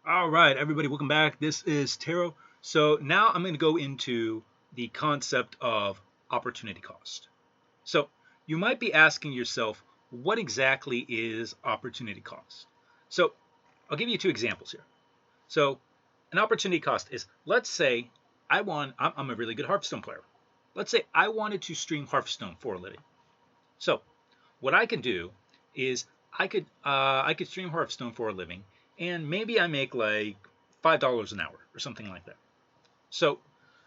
All right, everybody, welcome back. This is Taro. So now I'm going to go into the concept of opportunity cost. So you might be asking yourself, what exactly is opportunity cost? So I'll give you two examples here. So an opportunity cost is, let's say I'm a really good Hearthstone player. Let's say I wanted to stream Hearthstone for a living. So what I can do is I could stream Hearthstone for a living, and maybe I make like $5 an hour or something like that. So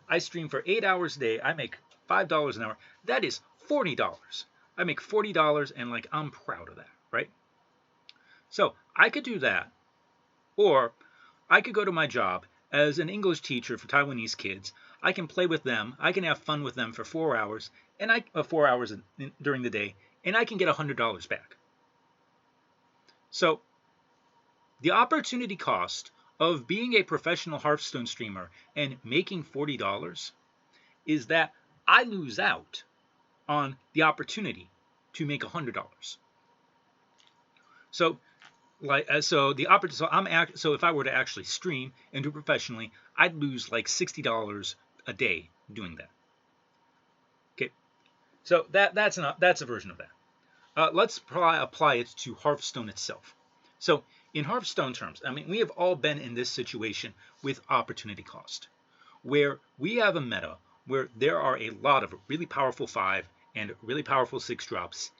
I stream for 8 hours a day. I make $5 an hour. That is $40. I make $40, and like I'm proud of that, right? So I could do that, or I could go to my job as an English teacher for Taiwanese kids. I can play with them. I can have fun with them for 4 hours, and 4 hours during the day, and I can get $100 back. So the opportunity cost of being a professional Hearthstone streamer and making $40 is that I lose out on the opportunity to make $100. So so if I were to actually stream and do it professionally, I'd lose like $60 a day doing that. Okay, so that's a version of that. Let's apply it to Hearthstone itself. So in Hearthstone terms, I mean, we have all been in this situation with opportunity cost, where we have a meta where there are a lot of really powerful 5 and really powerful 6 drops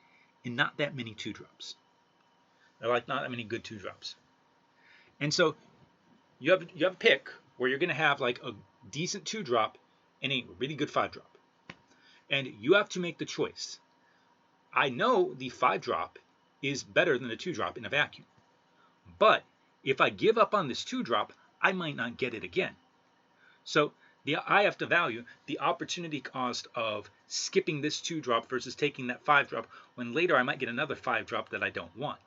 and not that many 2 drops. There are like not that many good 2 drops. And so you have a pick where you're going to have like a decent 2 drop and a really good 5 drop. And you have to make the choice. I know the 5 drop is better than the 2 drop in a vacuum. But if I give up on this 2 drop, I might not get it again. So I have to value the opportunity cost of skipping this 2 drop versus taking that 5 drop when later I might get another 5 drop that I don't want.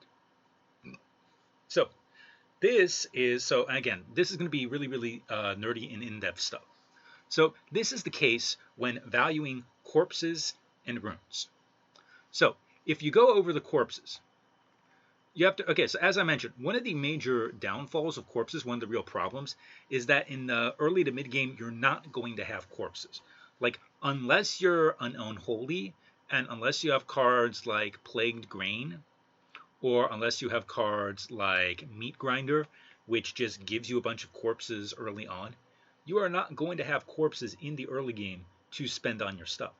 So this is going to be really, really nerdy and in-depth stuff. So this is the case when valuing corpses and runes. So if you go over the corpses, you have to, okay, so as I mentioned, one of the major downfalls of corpses, one of the real problems, is that in the early to mid game, you're not going to have corpses. Like, unless you're an unholy, and unless you have cards like Plagued Grain, or unless you have cards like Meat Grinder, which just gives you a bunch of corpses early on, you are not going to have corpses in the early game to spend on your stuff.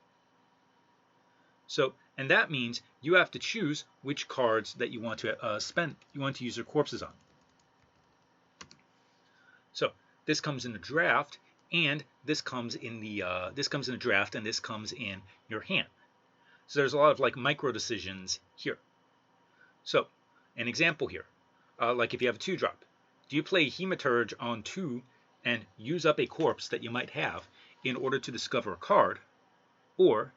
So, and that means you have to choose which cards that you want to use your corpses on. So this comes in the draft, and this comes in the draft, and this comes in your hand. So there's a lot of like micro decisions here. So an example here, like if you have a 2 drop, do you play Hematurge on 2 and use up a corpse that you might have in order to discover a card, or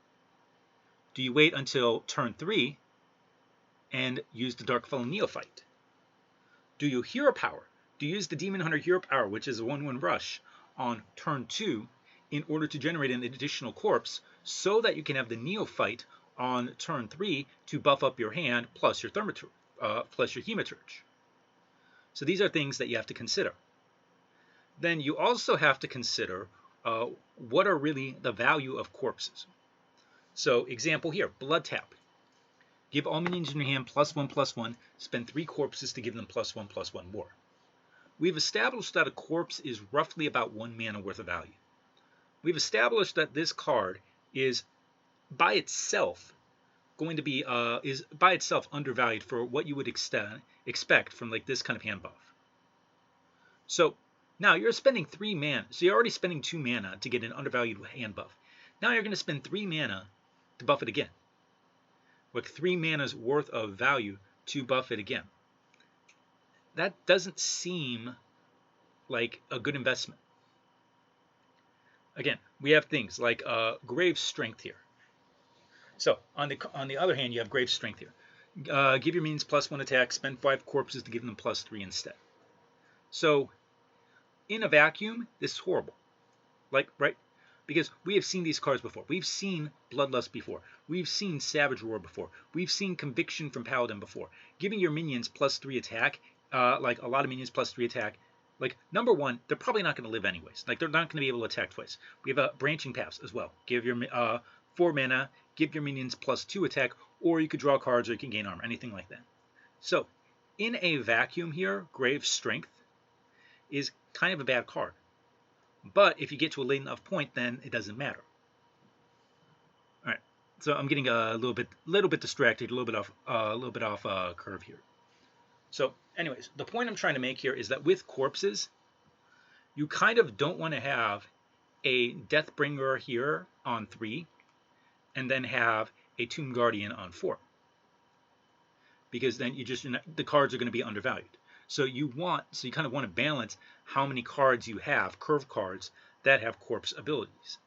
do you wait until turn 3 and use the Darkfellow Neophyte? Do you Hero Power? Do you use the Demon Hunter Hero Power, which is a 1/1 rush, on turn 2 in order to generate an additional corpse so that you can have the Neophyte on turn 3 to buff up your hand plus your Hematurge? So these are things that you have to consider. Then you also have to consider what are really the value of corpses. So example here, Blood Tap. Give all minions in your hand +1/+1, spend 3 corpses to give them +1/+1 more. We've established that a corpse is roughly about 1 mana worth of value. We've established that this card is by itself going to be undervalued for what you would expect from like this kind of hand buff. So now you're spending 3 mana, so you're already spending 2 mana to get an undervalued hand buff. Now you're going to spend 3 mana to buff it again. Like 3 mana's worth of value to buff it again. That doesn't seem like a good investment. Again, we have things like Grave Strength here. So on the other hand, you have Grave Strength here. Give your minions +1 attack, spend 5 corpses to give them +3 instead. So in a vacuum, this is horrible. Like, right? Because we have seen these cards before. We've seen Bloodlust before. We've seen Savage Roar before. We've seen Conviction from Paladin before. Giving your minions +3 attack, like a lot of minions +3 attack, Like, number one, they're probably not going to live anyways. Like, they're not going to be able to attack twice. We have branching paths as well. Give your 4 mana, give your minions +2 attack, or you could draw cards or you can gain armor, anything like that. So, in a vacuum here, Grave Strength is kind of a bad card. But if you get to a late enough point, then it doesn't matter. All right. So I'm getting a little bit distracted, a little bit off curve here. So, anyways, the point I'm trying to make here is that with corpses, you kind of don't want to have a Deathbringer here on 3, and then have a Tomb Guardian on 4, because then the cards are going to be undervalued. So you kind of want to balance how many cards you have, curve cards that have corpse abilities.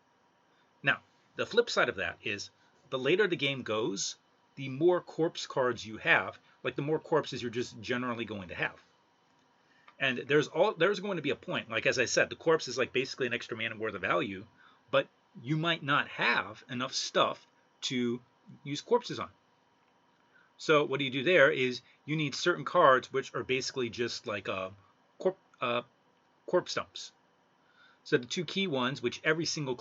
Now, the flip side of that is the later the game goes, the more corpse cards you have, like the more corpses you're just generally going to have. And there's going to be a point, like as I said, the corpse is like basically an extra mana worth of value, but you might not have enough stuff to use corpses on. So what do you do there is you need certain cards which are basically just like corpse stumps. So the two key ones, which every single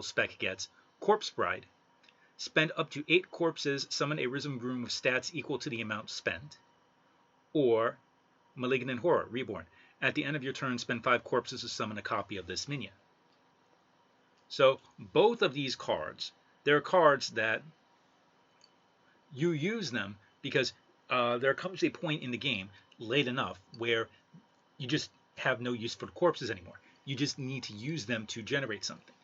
spec gets, Corpse Bride, spend up to 8 corpses, summon a Risen Groom with stats equal to the amount spent, or Malignant Horror, Reborn. At the end of your turn, spend 5 corpses to summon a copy of this minion. So both of these cards, they're cards that you use them because there comes a point in the game late enough where you just have no use for the corpses anymore. You just need to use them to generate something.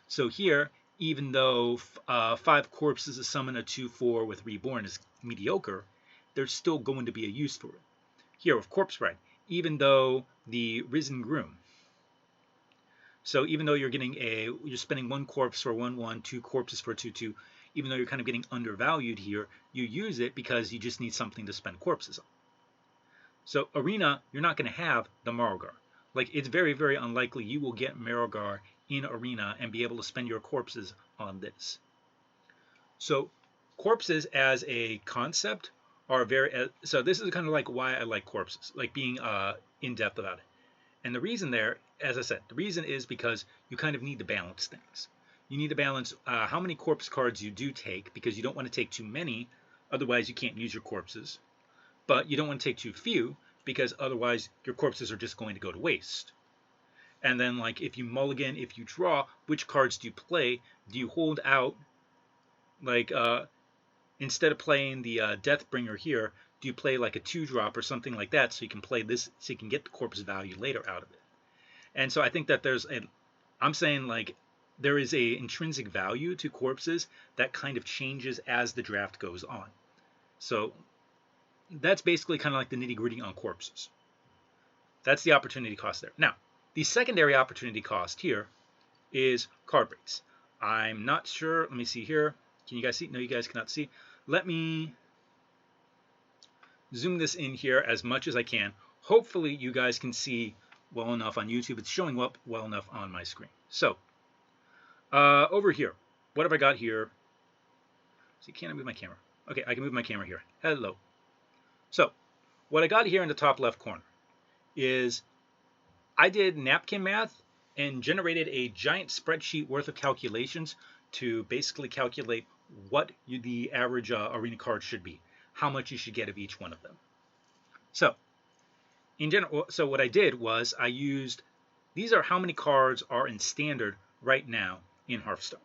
So here, even though 5 corpses to summon a 2/4 with Reborn is mediocre, there's still going to be a use for it. Here with Corpse Bride, even though the Risen Groom, so even though you're spending 1 corpse for 1/1, 2 corpses for 2/2, even though you're kind of getting undervalued here, you use it because you just need something to spend corpses on. So Arena, you're not going to have the Marlgar. Like, it's very, very unlikely you will get Marlgar in Arena and be able to spend your corpses on this. So corpses as a concept are so this is kind of like why I like corpses, like being in depth about it. And the reason there, as I said, the reason is because you kind of need to balance things. You need to balance how many corpse cards you do take, because you don't want to take too many, otherwise you can't use your corpses. But you don't want to take too few, because otherwise your corpses are just going to go to waste. And then, like, if you mulligan, if you draw, which cards do you play? Do you hold out, like, instead of playing the Deathbringer here, do you play like a 2-drop or something like that, so you can play this, so you can get the corpse value later out of it? And so I think that I'm saying, like, there is a intrinsic value to corpses that kind of changes as the draft goes on. So that's basically kind of like the nitty-gritty on corpses. That's the opportunity cost there. Now, the secondary opportunity cost here is card breaks. I'm not sure. Let me see here. Can you guys see? No, you guys cannot see. Let me zoom this in here as much as I can. Hopefully you guys can see well enough on YouTube. It's showing up well enough on my screen. So over here, what have I got here? See, can I move my camera? Okay, I can move my camera here. Hello. So what I got here in the top left corner is I did napkin math and generated a giant spreadsheet worth of calculations to basically calculate what the average arena card should be, how much you should get of each one of them. So in general, so what I did was I used, these are how many cards are in standard right now in Hearthstone.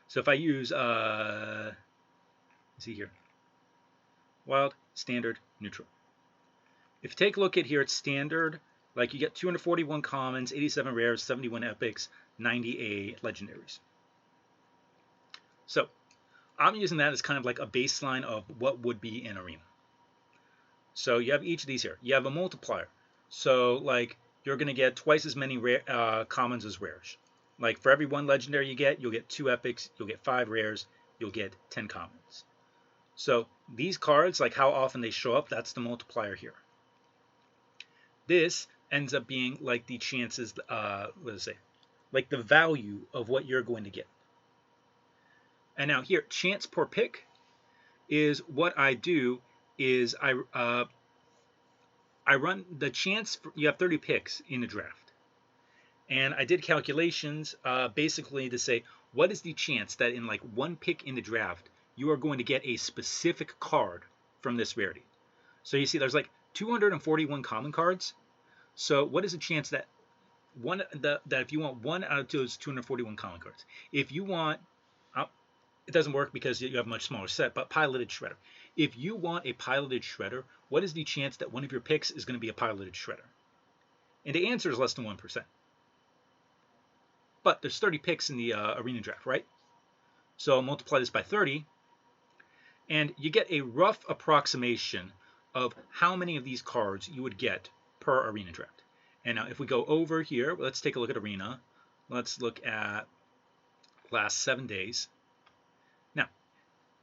So if I use, let's see here, wild, standard, neutral. If you take a look at here, it's standard. Like, you get 241 commons, 87 rares, 71 epics, 98 legendaries. So I'm using that as kind of like a baseline of what would be in Arena. So you have each of these here. You have a multiplier. So, like, you're going to get twice as many commons as rares. Like, for every 1 legendary you get, you'll get 2 epics, you'll get 5 rares, you'll get 10 commons. So these cards, like how often they show up, that's the multiplier here. This ends up being like the chances, like the value of what you're going to get. And now here, chance per pick is what I do is I run the chance you have 30 picks in a draft, and I did calculations basically to say what is the chance that in like one pick in the draft you are going to get a specific card from this rarity. So you see, there's like 241 common cards. So what is the chance that that if you want one out of those 241 common cards, if you want, uh, it doesn't work because you have a much smaller set, but piloted shredder. If you want a piloted shredder, what is the chance that one of your picks is going to be a piloted shredder? And the answer is less than 1%. But there's 30 picks in the arena draft, right? So I'll multiply this by 30, and you get a rough approximation of how many of these cards you would get per arena draft. And now if we go over here, let's take a look at arena. Let's look at last 7 days. Now,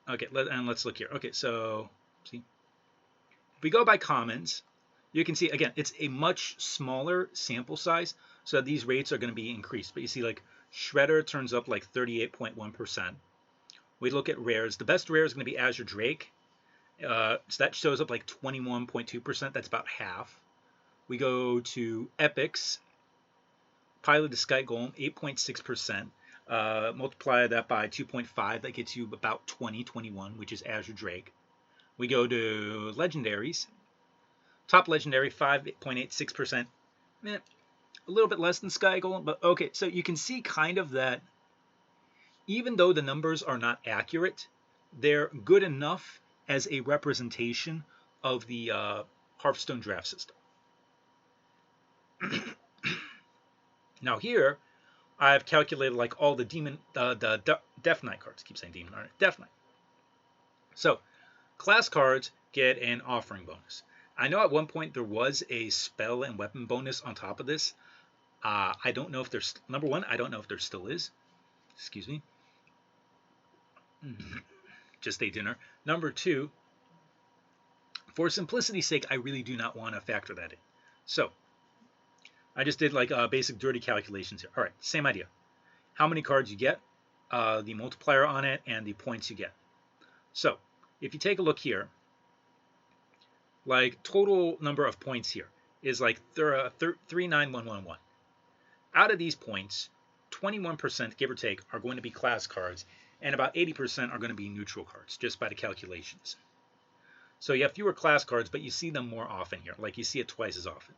okay, let's look here. Okay, so see, if we go by commons, you can see again it's a much smaller sample size, so these rates are going to be increased. But you see, like Shredder turns up like 38.1%. We look at rares. The best rare is going to be Azure Drake. So that shows up like 21.2%. That's about half. We go to epics. Pilot the Sky Golem, 8.6%. Multiply that by 2.5. That gets you about 21, which is Azure Drake. We go to legendaries. Top legendary, 5.86%. A little bit less than Sky Golem, but okay. So you can see kind of that even though the numbers are not accurate, they're good enough as a representation of the Hearthstone draft system. Now here, I've calculated like all the Death Knight cards. I keep saying Demon, aren't Death Knight. So, class cards get an offering bonus. I know at one point there was a spell and weapon bonus on top of this. I don't know if there's, number one, I don't know if there still is. Excuse me. Just ate dinner. Number two, for simplicity's sake, I really do not want to factor that in. So, I just did like basic dirty calculations here. All right, same idea. How many cards you get, the multiplier on it, and the points you get. So, if you take a look here, like total number of points here is like 39111. Out of these points, 21%, give or take, are going to be class cards, and about 80% are going to be neutral cards, just by the calculations. So you have fewer class cards, but you see them more often here. Like you see it twice as often.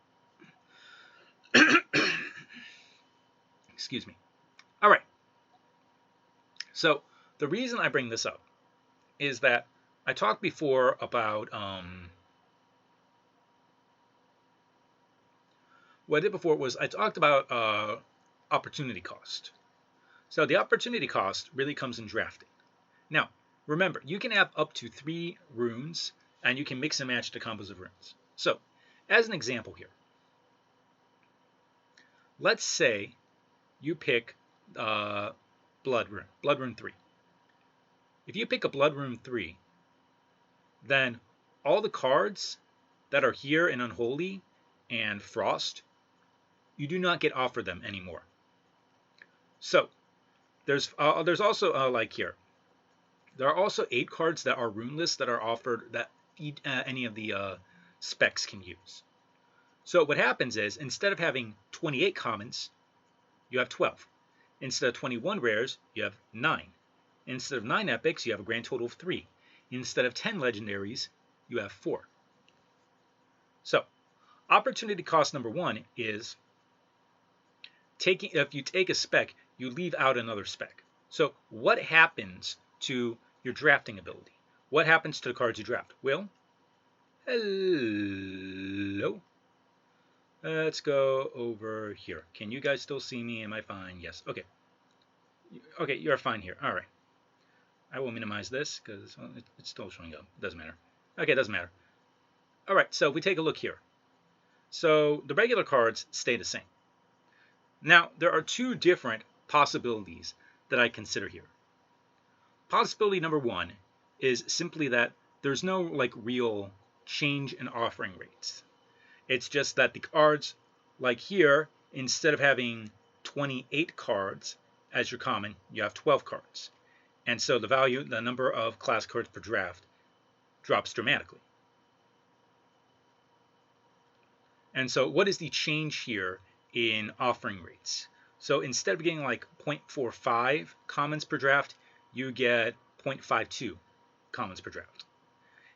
Excuse me. All right. So the reason I bring this up is that I talked before about what I did before was I talked about opportunity cost. So the opportunity cost really comes in drafting. Now, remember, you can have up to 3 runes, and you can mix and match the combos of runes. So, as an example here, let's say you pick Blood Rune 3. If you pick a Blood Rune 3, then all the cards that are here in Unholy and Frost, you do not get offered them anymore. So, there's also like here, there are also 8 cards that are runeless that are offered that any of the specs can use. So what happens is, instead of having 28 commons, you have 12. Instead of 21 rares, you have 9. Instead of 9 epics, you have a grand total of 3. Instead of 10 legendaries, you have 4. So, opportunity cost number 1 is if you take a spec, you leave out another spec. So what happens to your drafting ability? What happens to the cards you draft? Well, hello. Let's go over here. Can you guys still see me? Am I fine? Yes. Okay. Okay, you're fine here. All right. I will minimize this because it's still showing up. It doesn't matter. Okay, it doesn't matter. All right, so if we take a look here. So the regular cards stay the same. Now, there are 2 different possibilities that I consider here. Possibility number 1 is simply that there's no like real change in offering rates. It's just that the cards, like here, instead of having 28 cards as your common, you have 12 cards. And so the number of class cards per draft drops dramatically. And so what is the change here in offering rates? So instead of getting like 0.45 commons per draft, you get 0.52 commons per draft.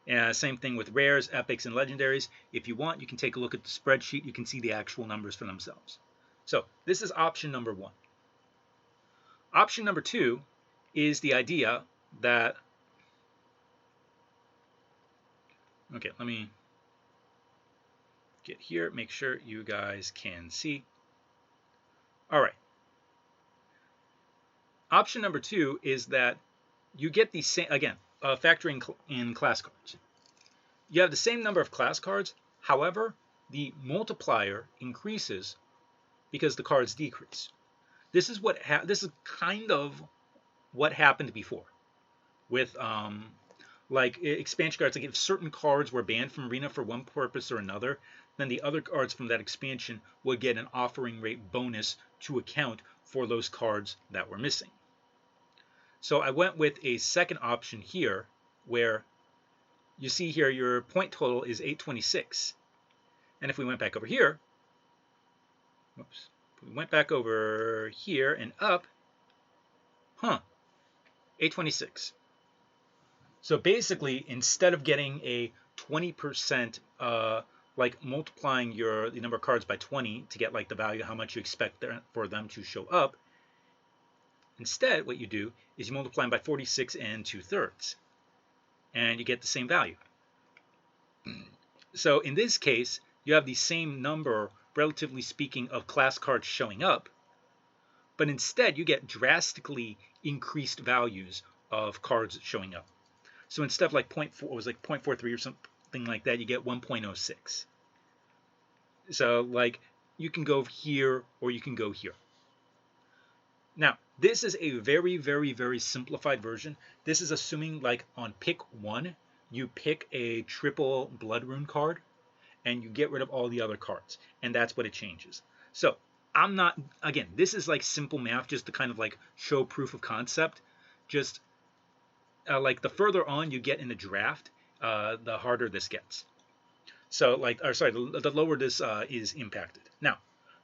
And same thing with rares, epics, and legendaries. If you want, you can take a look at the spreadsheet. You can see the actual numbers for themselves. So this is option number one. Option number two is the idea that, okay, let me get here, make sure you guys can see. All right. Option number two is that you get the same, again, factoring in class cards. You have the same number of class cards, however, the multiplier increases because the cards decrease. This is kind of what happened before with like expansion cards. Like if certain cards were banned from Arena for one purpose or another, then the other cards from that expansion would get an offering rate bonus to account for those cards that were missing. So I went with a second option here where you see here your point total is 826. And if we went back over here, whoops, if we went back over here and up, 826. So basically, instead of getting a 20%, like multiplying the number of cards by 20 to get like the value, how much you expect for them to show up, instead what you do is you multiply them by 46 and 2/3, and you get the same value. So in this case, you have the same number, relatively speaking, of class cards showing up, but instead you get drastically increased values of cards showing up. So instead of like 0.4, it was like 0.43 or something like that, you get 1.06. So like you can go here or you can go here. Now, this is a very, very, very simplified version. This is assuming like on pick 1, you pick a triple blood rune card and you get rid of all the other cards. And that's what it changes. So I'm not, again, this is like simple math just to kind of like show proof of concept. Just like the further on you get in the draft, the harder this gets. So like, or sorry, the lower this is impacted. Now,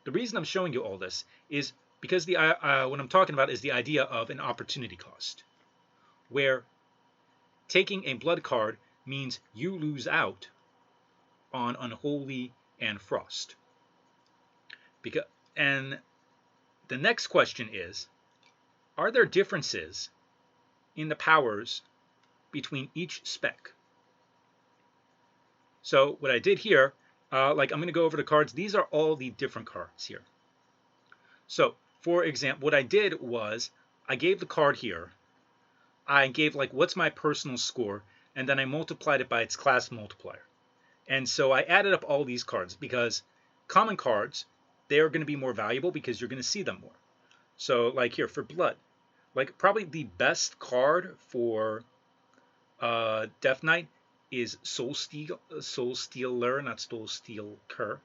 the reason I'm showing you all this is because what I'm talking about is the idea of an opportunity cost, where taking a blood card means you lose out on Unholy and Frost. And the next question is, are there differences in the powers between each spec? So what I did here, like I'm going to go over the cards. These are all the different cards here. So for example, what I did was I gave the card here. I gave like what's my personal score, and then I multiplied it by its class multiplier. And so I added up all these cards because common cards, they're going to be more valuable because you're going to see them more. So like here for blood, like probably the best card for Death Knight is Soul Stealer, not Soul Stealer,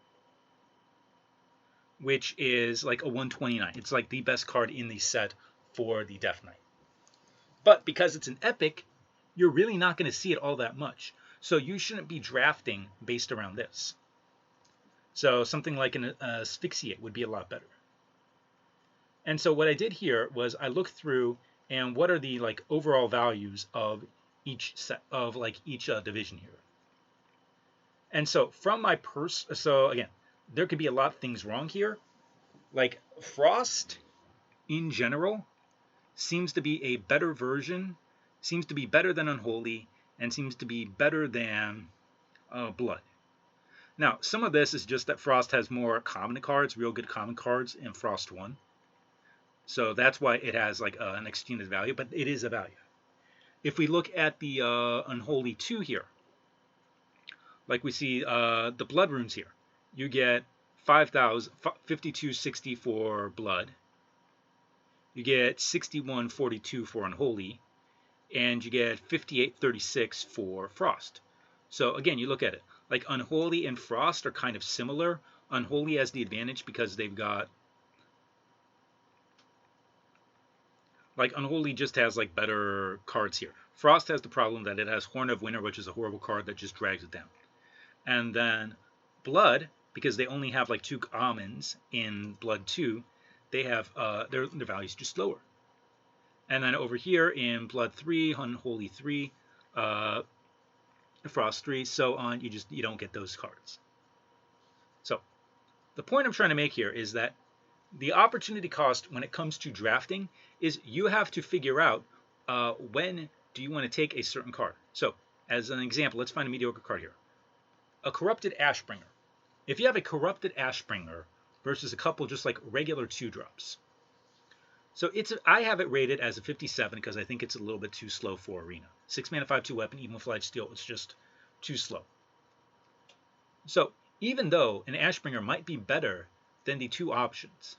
which is like a 129. It's like the best card in the set for the Death Knight. But because it's an epic, you're really not going to see it all that much. So you shouldn't be drafting based around this. So something like an Asphyxiate would be a lot better. And so what I did here was I looked through and what are the like overall values of each set of like each division here. And so from my so again, there could be a lot of things wrong here. Like Frost in general seems to be a better version, seems to be better than Unholy, and seems to be better than Blood. Now, some of this is just that Frost has more common cards, real good common cards in Frost 1. So that's why it has like an extended value, but it is a value. If we look at the Unholy 2 here, like we see the Blood runes here, you get 5260 for Blood, you get 6142 for Unholy, and you get 5836 for Frost. So again, you look at it, like Unholy and Frost are kind of similar. Unholy has the advantage because they've got, like Unholy just has like better cards here. Frost has the problem that it has Horn of Winter, which is a horrible card that just drags it down. And then Blood because they only have like 2 commons in Blood 2, they have their values just lower. And then over here in Blood 3, Unholy 3, Frost 3, so on, you don't get those cards. So the point I'm trying to make here is that the opportunity cost when it comes to drafting is you have to figure out when do you want to take a certain card. So as an example, let's find a mediocre card here. A Corrupted Ashbringer. If you have a Corrupted Ashbringer versus a couple just like regular 2-drops. So I have it rated as a 57 because I think it's a little bit too slow for Arena. 6 mana, 5/2 weapon, even with Flight Steel, it's just too slow. So even though an Ashbringer might be better than the 2 options,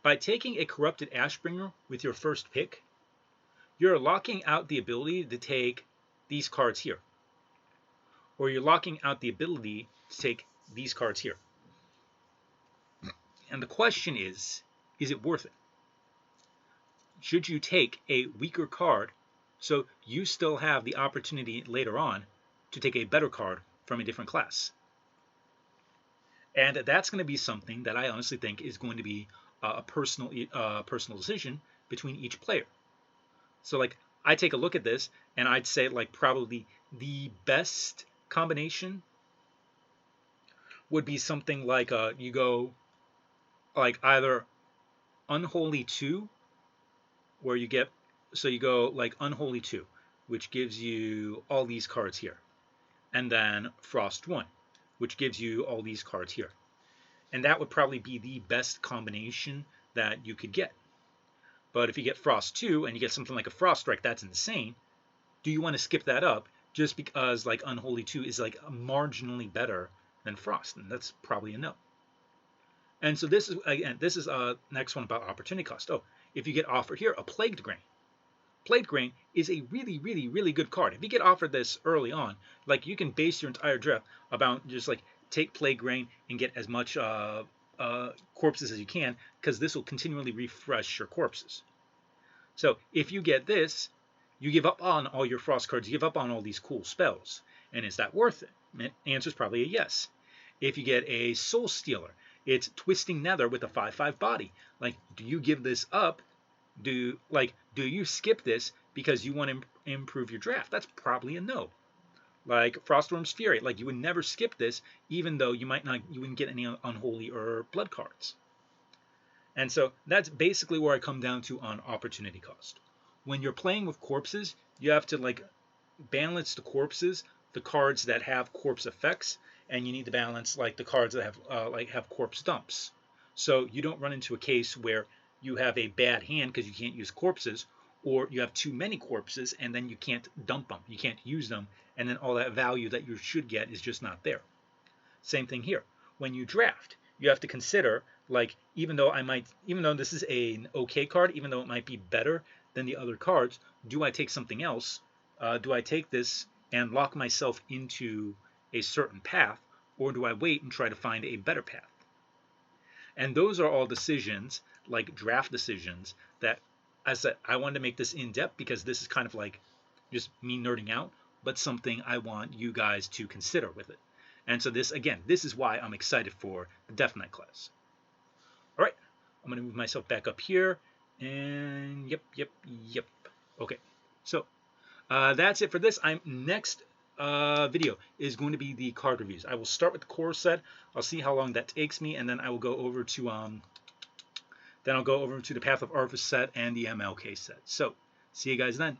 by taking a Corrupted Ashbringer with your first pick, you're locking out the ability to take these cards here. Or you're locking out the ability to take these cards here. And the question is it worth it? Should you take a weaker card so you still have the opportunity later on to take a better card from a different class? And that's going to be something that I honestly think is going to be a personal decision between each player. So like I take a look at this and I'd say like probably the best combination would be something like you go like either Unholy 2, where you go like Unholy 2, which gives you all these cards here, and then Frost 1, which gives you all these cards here. And that would probably be the best combination that you could get. But if you get Frost 2 and you get something like a Frost Strike, that's insane. Do you want to skip that up just because like Unholy 2 is like marginally better than Frost? And that's probably a no. And so this is next one about opportunity cost. Oh, if you get offered here a Plagued Grain. Plagued Grain is a really, really, really good card. If you get offered this early on, like you can base your entire draft about just like take Plagued Grain and get as much corpses as you can, because this will continually refresh your corpses. So if you get this, you give up on all your Frost cards, you give up on all these cool spells. And is that worth it? The answer is probably a yes. If you get a Soul Stealer, it's Twisting Nether with a 5/5 body. Like, do you give this up? Do you skip this because you want to improve your draft? That's probably a no. Like Frostworm's Fury, like you would never skip this, even though you wouldn't get any Unholy or Blood cards. And so that's basically where I come down to on opportunity cost. When you're playing with corpses, you have to like balance the corpses, the cards that have corpse effects, and you need to balance like the cards that have corpse dumps. So you don't run into a case where you have a bad hand because you can't use corpses, or you have too many corpses and then you can't dump them, you can't use them, and then all that value that you should get is just not there. Same thing here. When you draft, you have to consider like even though this is an okay card, even though it might be better than the other cards, do I take something else? Do I take this and lock myself into a certain path, or do I wait and try to find a better path? And those are all decisions, like draft decisions, that I said I wanted to make this in depth because this is kind of like just me nerding out, but something I want you guys to consider with it. And so this is why I'm excited for the Death Knight class. All right, I'm going to move myself back up here, and yep. Okay, so that's it for this. Next video is going to be the card reviews. I will start with the core set. I'll see how long that takes me, and then I will go over to the Path of Arthas set and the MLK set. So see you guys then.